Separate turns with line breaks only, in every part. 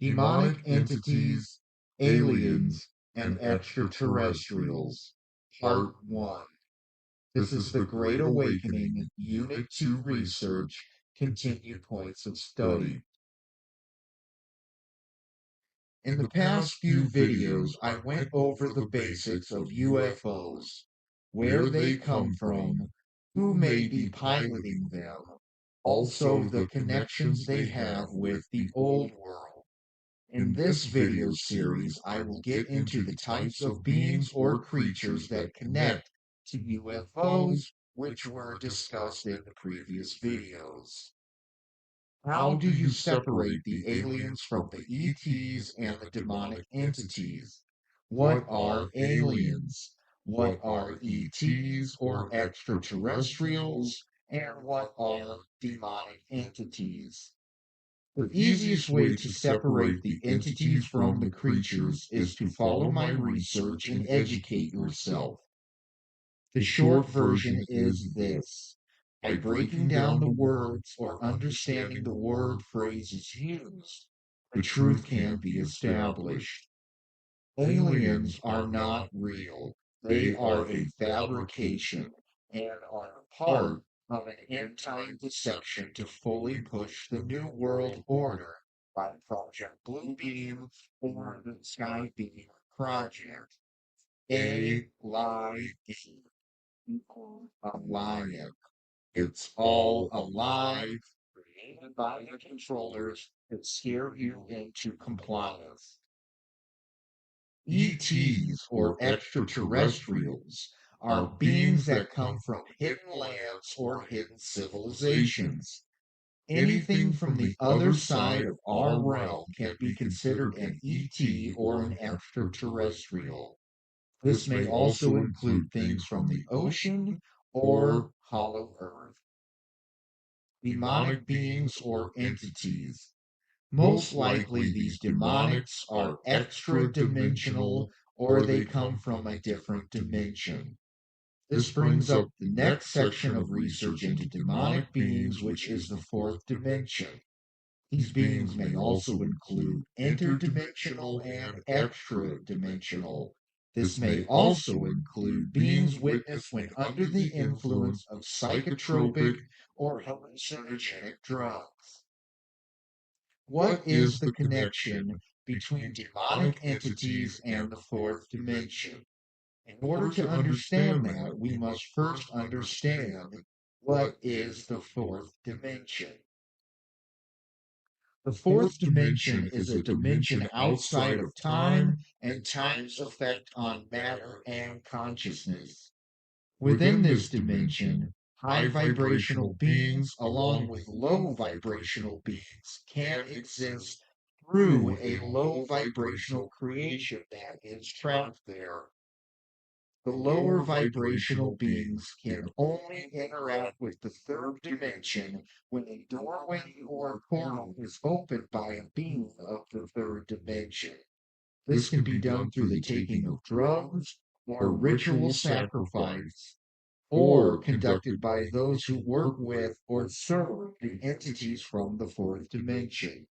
demonic entities, aliens, and extraterrestrials. Part 1. This is the Great Awakening, Unit 2 Research, Continued Points of Study. In the past few videos, I went over the basics of UFOs, where they come from, who may be piloting them, also the connections they have with the old world. In this video series, I will get into the types of beings or creatures that connect to UFOs, which were discussed in the previous videos. How do you separate the aliens from the ETs and the demonic entities? What are aliens? What are ETs or extraterrestrials? And what are demonic entities? The easiest way to separate the entities from the creatures is to follow my research and educate yourself. The short version is this. By breaking down the words or understanding the word phrases used, the truth can be established. Aliens are not real. They are a fabrication and are part of an end-time deception to fully push the New World Order by Project Bluebeam or the Skybeam Project. A lie equals a lion. It's all a lie created by the controllers to scare you into compliance. ETs, or extraterrestrials, are beings that come from hidden lands or hidden civilizations. Anything from the other side of our realm can be considered an ET or an extraterrestrial. This may also include things from the ocean or hollow earth. Demonic beings or entities. Most likely, these demonics are extra-dimensional or they come from a different dimension. This brings up the next section of research into demonic beings, which is the fourth dimension. These beings may also include interdimensional and extra-dimensional. This may also include beings witnessed when under the influence of psychotropic or hallucinogenic drugs. What is the connection between demonic entities and the fourth dimension? In order to understand that, we must first understand what is the fourth dimension. The fourth dimension is a dimension outside of time and time's effect on matter and consciousness. Within this dimension, high vibrational beings along with low vibrational beings can exist through a low vibrational creation that is trapped there. The lower vibrational beings can only interact with the third dimension when a doorway or portal is opened by a being of the third dimension. This can be done through the taking of drugs or ritual sacrifice, or conducted by those who work with or serve the entities from the fourth dimension.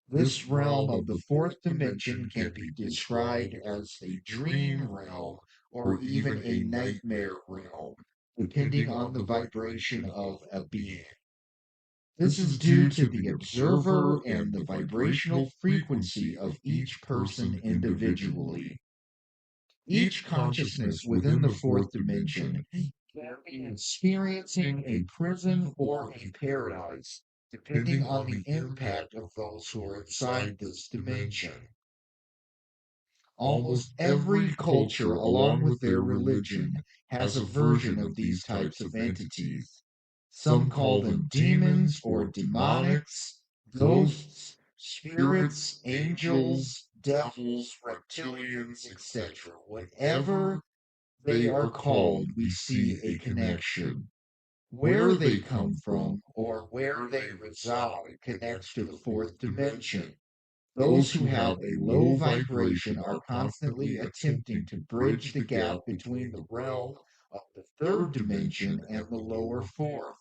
This realm of the fourth dimension can be described as a dream realm or even a nightmare realm, depending on the vibration of a being. This is due to the observer and the vibrational frequency of each person individually. Each consciousness within the fourth dimension can be experiencing a prison or a paradise, depending on the impact of those who are inside this dimension. Almost every culture, along with their religion, has a version of these types of entities. Some call them demons or demonics, ghosts, spirits, angels, devils, reptilians, etc. Whatever they are called, we see a connection. Where they come from or where they reside connects to the fourth dimension. Those who have a low vibration are constantly attempting to bridge the gap between the realm of the third dimension and the lower fourth.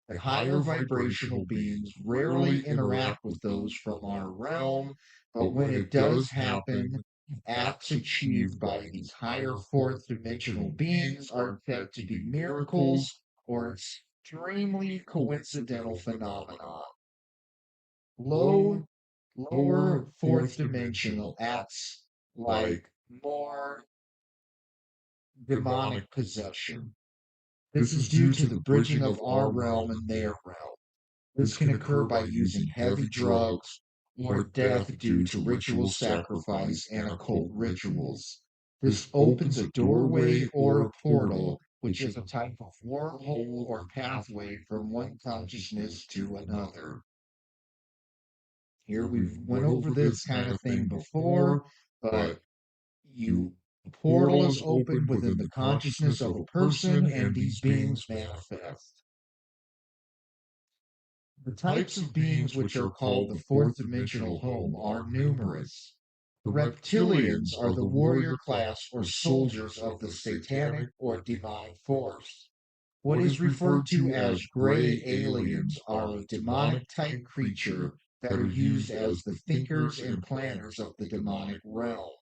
The higher vibrational beings rarely interact with those from our realm, but when it does happen, acts achieved by these higher fourth dimensional beings are said to be miracles or extremely coincidental phenomena. Low, lower fourth dimensional acts like more demonic possession. This is due to the bridging of our realm and their realm. This can occur by using heavy drugs or death due to ritual sacrifice and occult rituals. This opens a doorway or a portal, which is a type of wormhole or pathway from one consciousness to another. Here we've went over this kind of thing before, but you a portal is opened within the consciousness of a person and these beings manifest. The types of beings which are called the fourth dimensional home are numerous. The reptilians are the warrior class or soldiers of the satanic or demonic force. What is referred to as gray aliens are a demonic type creature that are used as the thinkers and planners of the demonic realm.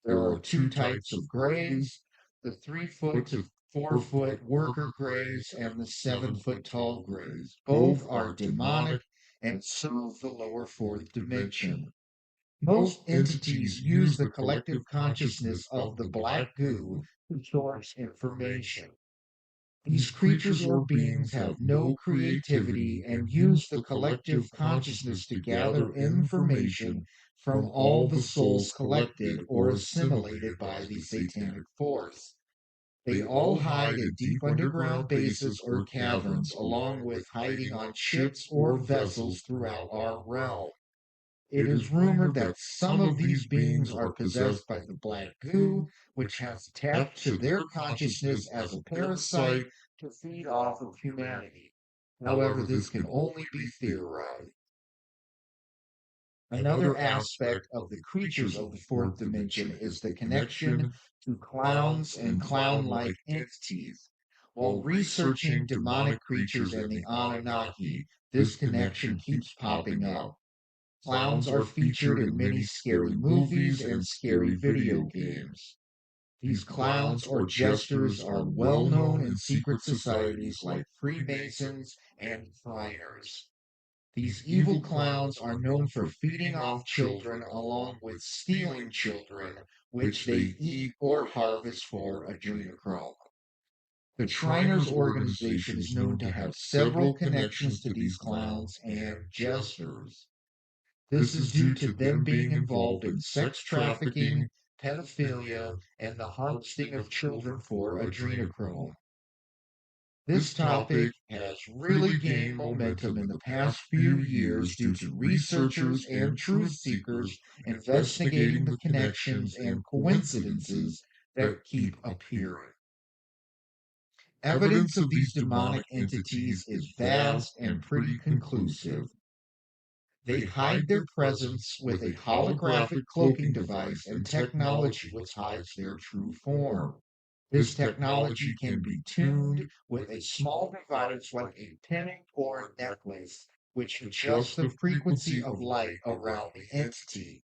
There are two types of grays, the 3 foot to 4 foot worker grays and the 7 foot tall grays. Both are demonic and serve the lower fourth dimension. Most entities use the collective consciousness of the black goo to source information. These creatures or beings have no creativity and use the collective consciousness to gather information from all the souls collected or assimilated by the satanic force. They all hide in deep underground bases or caverns, along with hiding on ships or vessels throughout our realm. It is rumored that some of these beings are possessed by the black goo, which has tapped to their consciousness as a parasite to feed off of humanity. However, this can only be theorized. Another aspect of the creatures of the fourth dimension is the connection to clowns and clown like entities. While researching demonic creatures and the Anunnaki, this connection keeps popping up. Clowns are featured in many scary movies and scary video games. These clowns or jesters are well known in secret societies like Freemasons and Friars. These evil clowns are known for feeding off children along with stealing children, which they eat or harvest for adrenochrome. The Shriners organization is known to have several connections to these clowns and jesters. This is due to them being involved in sex trafficking, pedophilia, and the harvesting of children for adrenochrome. This topic has really gained momentum in the past few years due to researchers and truth seekers investigating the connections and coincidences that keep appearing. Evidence of these demonic entities is vast and pretty conclusive. They hide their presence with a holographic cloaking device and technology which hides their true form. This technology can be tuned with a small device like a pinning or a necklace, which adjusts the frequency of light around the entity.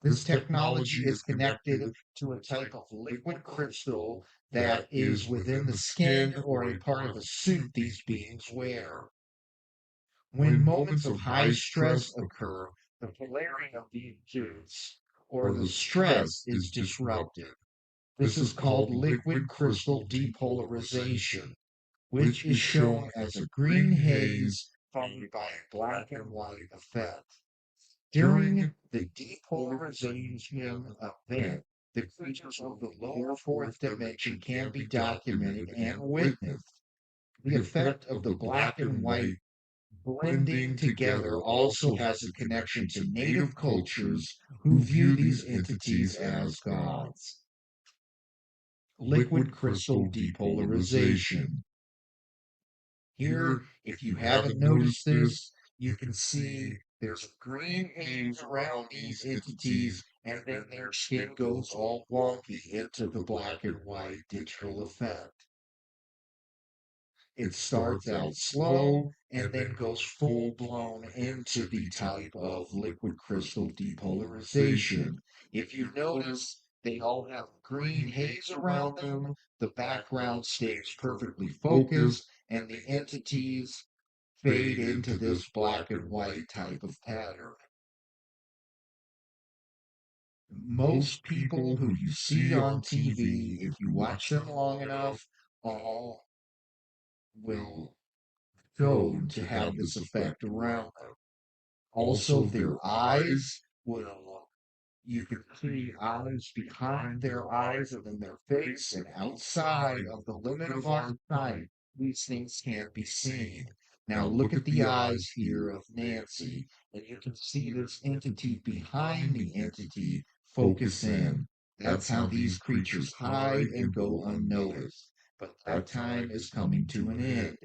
This technology is connected to a type of liquid crystal that is within the skin or a part of a suit these beings wear. When moments of high stress occur, the polarity of these suits or the stress is disrupted. This is called liquid crystal depolarization, which is shown as a green haze followed by a black and white effect. During the depolarization event, the creatures of the lower fourth dimension can be documented and witnessed. The effect of the black and white blending together also has a connection to native cultures who view these entities as gods. Liquid crystal depolarization. Here, if you haven't noticed this, you can see there's a green haze around these entities, and then their skin goes all wonky into the black and white digital effect. It starts out slow and then goes full blown into the type of liquid crystal depolarization. If you notice, they all have green haze around them, the background stays perfectly focused, and the entities fade into this black and white type of pattern. Most people who you see on TV, if you watch them long enough, all will show to have this effect around them. Also, their eyes will, you can see eyes behind their eyes and in their face and outside of the limit of our sight. These things can't be seen. Now look at the eyes here of Nancy, and you can see this entity behind the entity focus in. That's how these creatures hide and go unnoticed. But that time is coming to an end.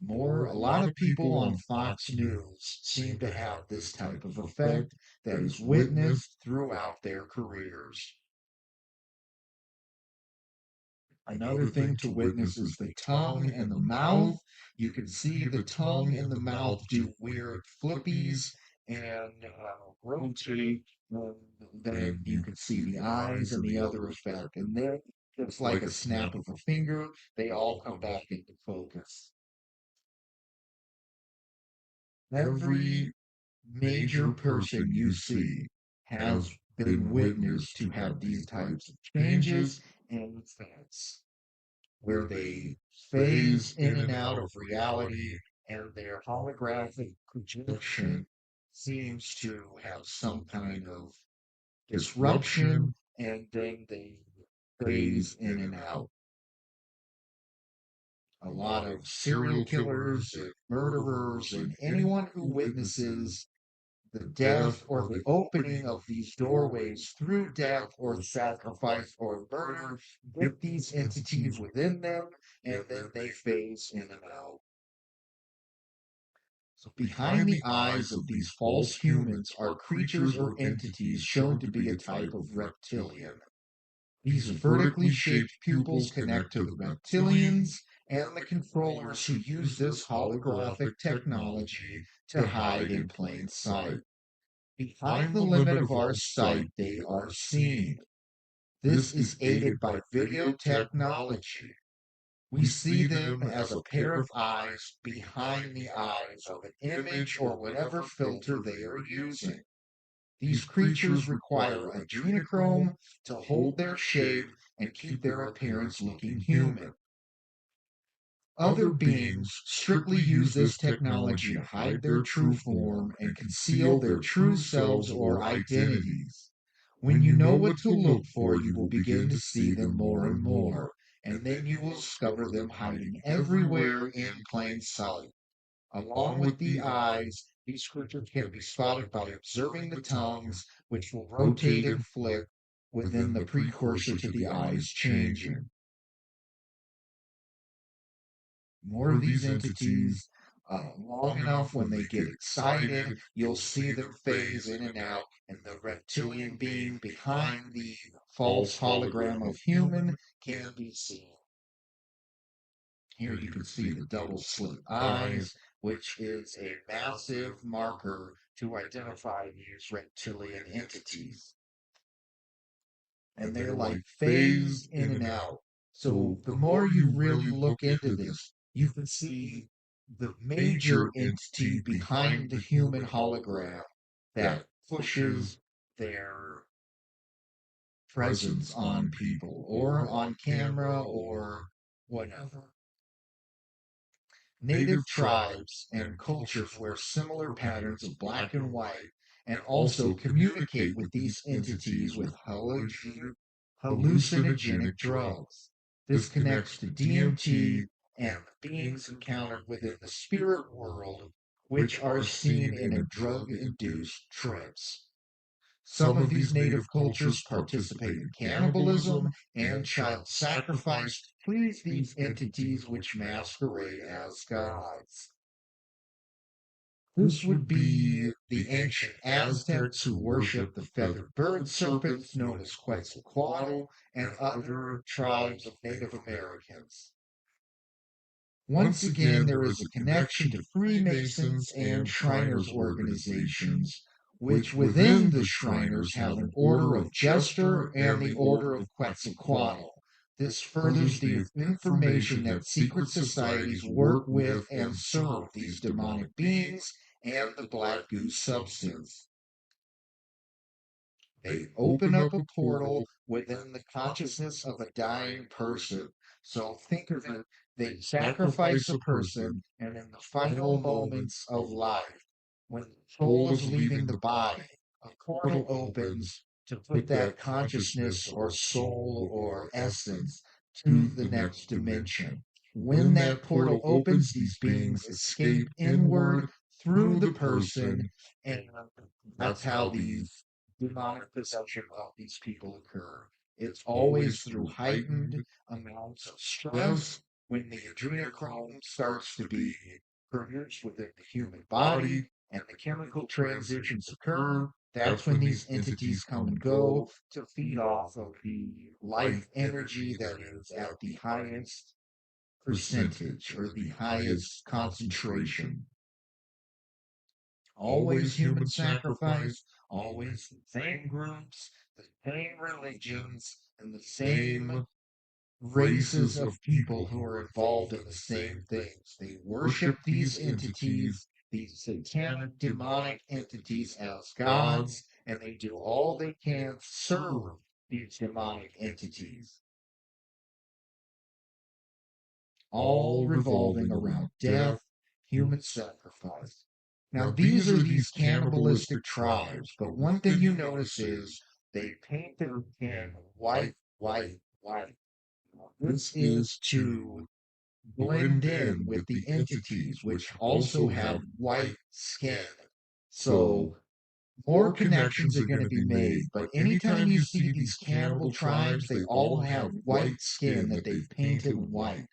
A lot of people on Fox News seem to have this type of effect that is witnessed throughout their careers. Another thing to witness is the tongue and the mouth. You can see the tongue and the mouth do weird flippies and rotate. And then you can see the eyes and the other effect. And then, just like a snap of a finger, they all come back into focus. Every major person you see has been witnessed to have these types of changes and effects where they phase in and out of reality and their holographic projection seems to have some kind of disruption and then they phase in and out. A lot of serial killers and murderers and anyone who witnesses the death or the opening of these doorways through death or sacrifice or murder get these entities within them and then they phase in and out. So behind the eyes of these false humans are creatures or entities shown to be a type of reptilian. These vertically shaped pupils connect to the reptilians and the controllers who use this holographic technology to hide in plain sight. Behind the limit of our sight, they are seen. This is aided by video technology. We see them as a pair of eyes behind the eyes of an image or whatever filter they are using. These creatures require adrenochrome to hold their shape and keep their appearance looking human. Other beings strictly use this technology to hide their true form and conceal their true selves or identities. When you know what to look for, you will begin to see them more and more, and then you will discover them hiding everywhere in plain sight. Along with the eyes, these creatures can be spotted by observing the tongues, which will rotate and flick within the precursor to the eyes changing. More of these entities, long enough when they get excited, you'll see them phase in and out, and the reptilian being behind the false hologram of human can be seen. Here you can see the double slit eyes, which is a massive marker to identify these reptilian entities. And they're like phased in and out. So the more you really look into this, you can see the major entity behind the human hologram that pushes their presence on people or on camera or whatever. Native tribes and cultures wear similar patterns of black and white and also communicate with these entities with hallucinogenic drugs. This connects to DMT and the beings encountered within the spirit world, which are seen in drug-induced trips. Some of these native cultures participate in cannibalism and child sacrifice to please these entities which masquerade as gods. This would be the ancient Aztecs who worshiped the feathered bird serpents known as Quetzalcoatl and other tribes of Native Americans. Once again, there is a connection to Freemasons and Shriners organizations, which within the Shriners have an Order of Jester and the Order of Quetzalcoatl. This furthers the information that secret societies work with and serve these demonic beings and the black goo substance. They open up a portal within the consciousness of a dying person. So think of it, they sacrifice a person, and in the final moments of life, when the soul is leaving the body, a portal opens to put that consciousness or soul or essence to the next dimension. When that portal opens, these beings escape inward through the person, and that's how these demonic possession of these people occur. It's always through heightened amounts of stress when the adrenochrome starts to be produced within the human body and the chemical transitions occur. That's when these entities come and go to feed off of the life energy that is at the highest percentage or the highest concentration. Always human sacrifice, always the same groups, the same religions, and the same races of people who are involved in the same things. They worship these entities, these satanic, demonic entities as gods, and they do all they can to serve these demonic entities, all revolving around death, human sacrifice. Now, these are these cannibalistic tribes, but one thing you notice is they paint their skin white, white, white. This is to blend in with the entities, which also have white skin. So, more connections are going to be made, but anytime you see these cannibal tribes, they all have white skin that they've painted white.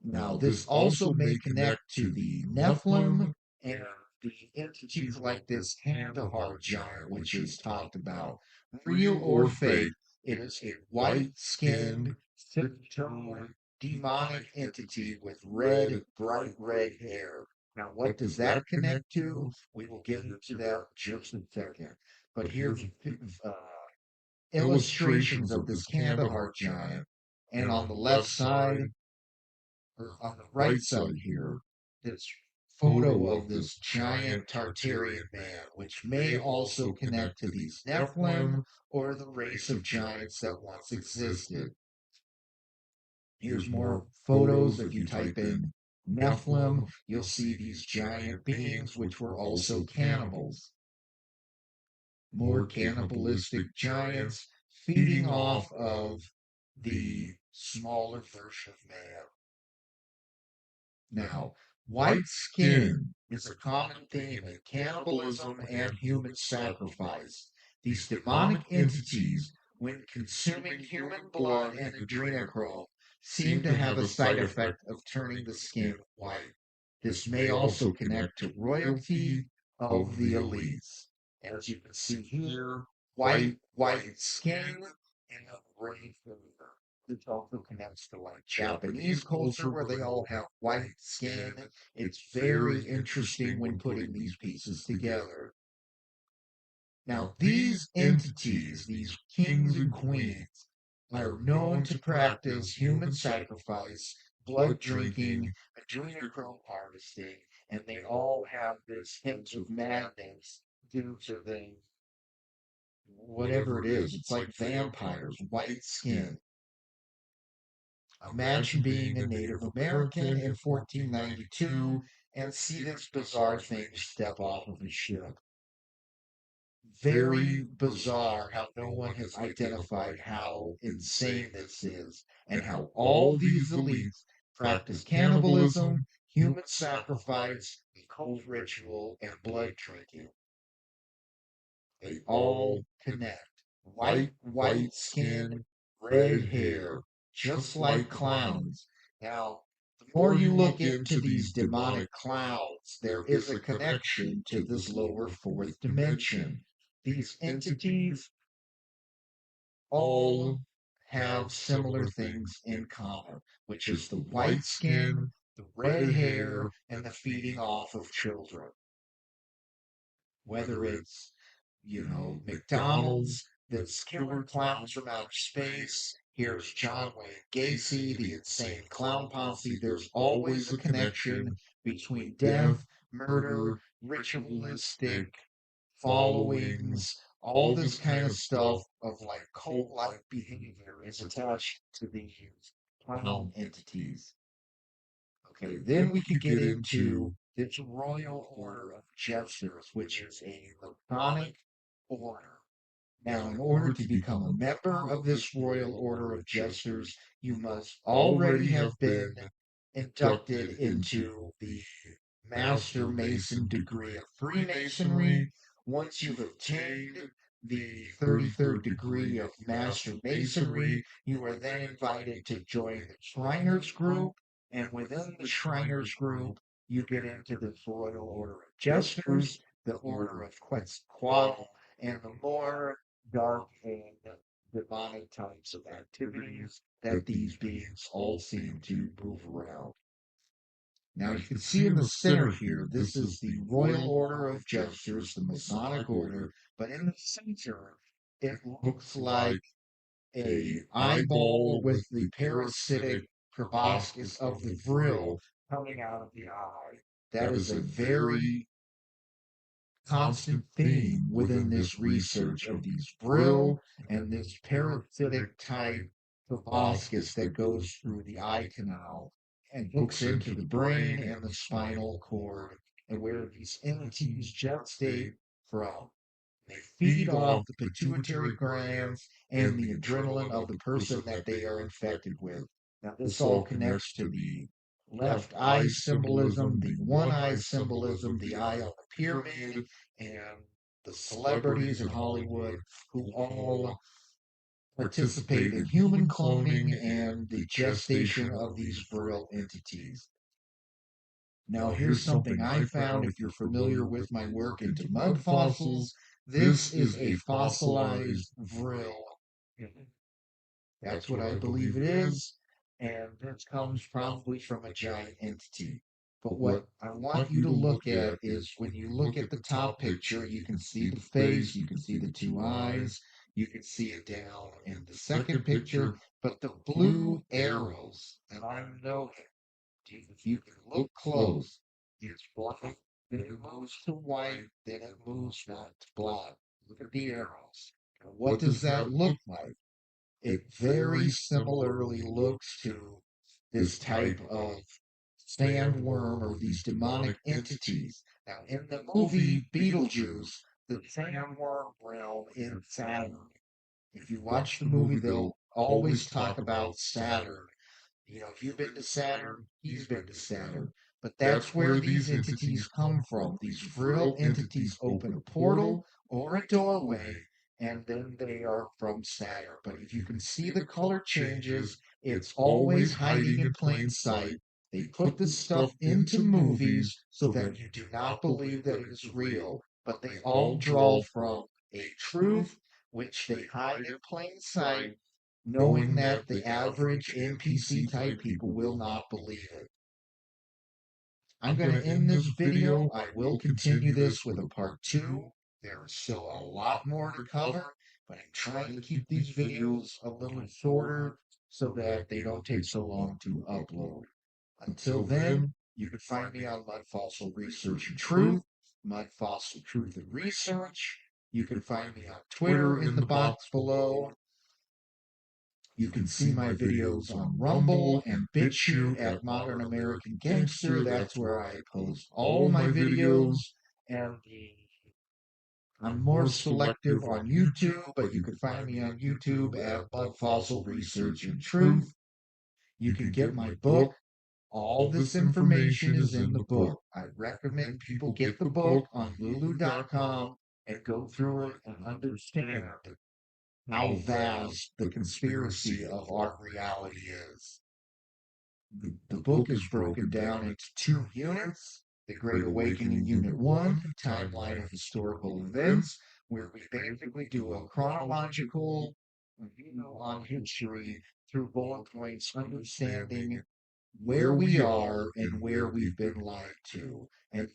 Now, this also may connect to the Nephilim and the entities like this Kandahar giant, which is talked about. Real or fake, it is a white skinned, six-toed, demonic entity with red, bright red hair. Now, what does that connect to? We will get into that in just a second. But here's illustrations of this Kandahar giant. And on the left side, or on the right side here, this photo of this giant Tartarian man, which may also connect to these Nephilim or the race of giants that once existed. Here's more photos. If you type in Nephilim, you'll see these giant beings, which were also cannibals. More cannibalistic giants feeding off of the smaller version of man. Now, white skin is a common theme in cannibalism and human sacrifice. These demonic entities, when consuming human blood and adrenochrome, seem to have a side effect of turning the skin white. This may also connect to royalty of the elites. As you can see here, white skin and a gray hair. This also connects to like Japanese culture where they all have white skin. It's very interesting when putting these pieces together. Now, these entities, these kings and queens, are known to practice human sacrifice, blood drinking, adrenochrome harvesting, and they all have this hint of madness due to the whatever it is. It's like vampires, white skin. Imagine being a Native American in 1492 and see this bizarre thing step off of a ship. Very bizarre how no one has identified how insane this is and how all these elites practice cannibalism, human sacrifice, cult ritual, and blood drinking. They all connect. White skin, red hair, just like clowns. Now, the more you look into these demonic clouds, there is a connection to this lower fourth dimension. These entities all have similar things in common, which is the white skin, the red hair, and the feeding off of children. Whether it's, McDonald's, that's killer clowns from outer space. Here's John Wayne Gacy, the insane clown posse. There's always a connection between death, murder, ritualistic followings, all this kind of stuff of like cult-like behavior is attached to these clown entities. Okay, then we could get into this Royal Order of Jesters, which is a Masonic order. Now, in order to become a member of this Royal Order of Jesters, you must already have been inducted into the Master Mason degree of Freemasonry. Once you've obtained the 33rd degree of Master Masonry, you are then invited to join the Shriners group. And within the Shriners group, you get into the Royal Order of Jesters, the Order of Quetzalcoatl, and the more dark and demonic types of activities that these beings all seem to move around. Now you can see in the center here, this is the Royal Order of Jesters, the Masonic Order, but in the center, it looks like a eyeball with the parasitic proboscis of the vril coming out of the eye. That is a very constant theme within this research of these vril and this parasitic type proboscis that goes through the eye canal and hooks into the brain and the spinal cord, and where these entities gestate from. They feed off the pituitary glands and the adrenaline of the person that they are infected with. Now, this all connects to the left eye symbolism, the one eye symbolism, the eye on the pyramid, and the celebrities in Hollywood who all participate in human cloning and the gestation of these virile entities. Now, here's something I found if you're familiar with my work into mud fossils. This is a fossilized vril. That's what I believe it is, and this comes probably from a giant entity. But what I want you to look at is when you look at the top picture, you can see the face, you can see the two eyes, you can see it down in the second picture, but the blue arrows that I'm noting, if you can look close, it's black, then it moves to white, then it moves back to black. Look at the arrows. And what does that look like? It very similarly looks to this type of sandworm or these demonic entities. Now, in the movie Beetlejuice, the sandworm realm is Saturn. If you watch the movie, they'll always talk about Saturn. If you've been to Saturn, he's been to Saturn. But that's where these entities come from. These real entities open a portal or a doorway, and then they are from Saturn. But if you can see the color changes, it's always hiding in plain sight. They put this stuff into movies so that you do not believe that it is real, but they all draw from a truth which they hide in plain sight, knowing that the average NPC type people will not believe it. I'm going to end this video. I will continue this with a part 2. There is still a lot more to cover, but I'm trying to keep these videos a little shorter so that they don't take so long to upload. Until then, you can find me on Mud Fossil Research and Truth, Mud Fossil Truth and Research. You can find me on Twitter in the box below. You can see my videos on Rumble and BitChute at Modern American Gangster. That's where I post all my videos. And I'm more selective on YouTube, but you can find me on YouTube at Mud Fossil Research and Truth. You can get my book. All this information is in the book. I recommend people get the book on lulu.com and go through it and understand how vast the conspiracy of our reality is. The book is broken down into two units. The Great Awakening Unit 1, Timeline of Historical Events, where we basically do a chronological review on history through bullet points, understanding where we are and where we've been lied to. And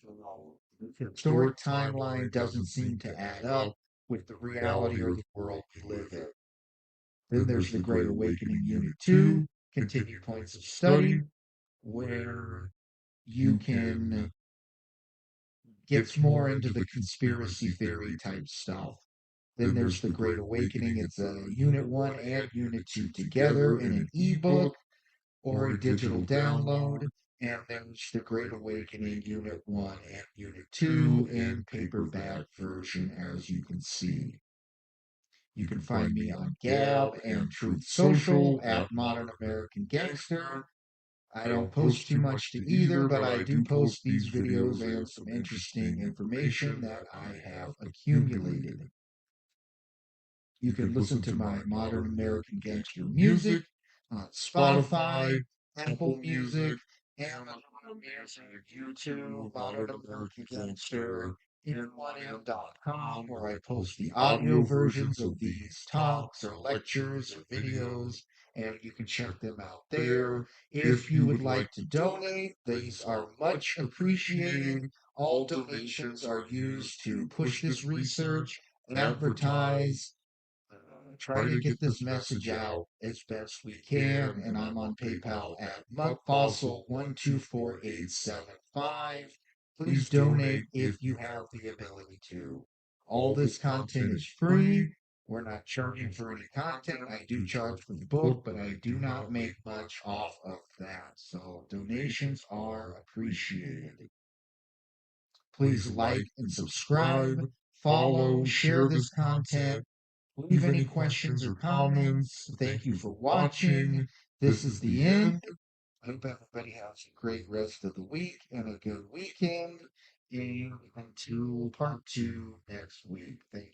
the historic timeline doesn't seem to add up with the reality or the world we live in. Then there's the Great Awakening Unit 2, Continued Points of Study, where you can get more into the conspiracy theory type stuff. Then there's the Great Awakening. It's a Unit 1 and Unit 2 together in an ebook or a digital download. And there's the Great Awakening Unit 1 and Unit 2 in paperback version, as you can see. You can find me on Gab and Truth Social at Modern American Gangster. I don't post too much to either, but I do post these videos and some interesting information that I have accumulated. You can listen to my Modern American Gangster music on Spotify, Apple Music, Amazon Music, YouTube, Modern American Gangster, in1m.com, where I post the audio versions of these talks or lectures or videos, and you can check them out there. If you would like to donate, these are much appreciated. All donations are used to push this research, advertise, try to get this message out as best we can, and I'm on PayPal at muckfossil124875. Please donate if you have the ability to. All this content is free. We're not charging for any content. I do charge for the book, but I do not make much off of that. So donations are appreciated. Please like and subscribe, follow, share this content. Leave any questions or comments. Thank you for watching. This is the end. I hope everybody has a great rest of the week and a good weekend. And until part 2 next week. Thank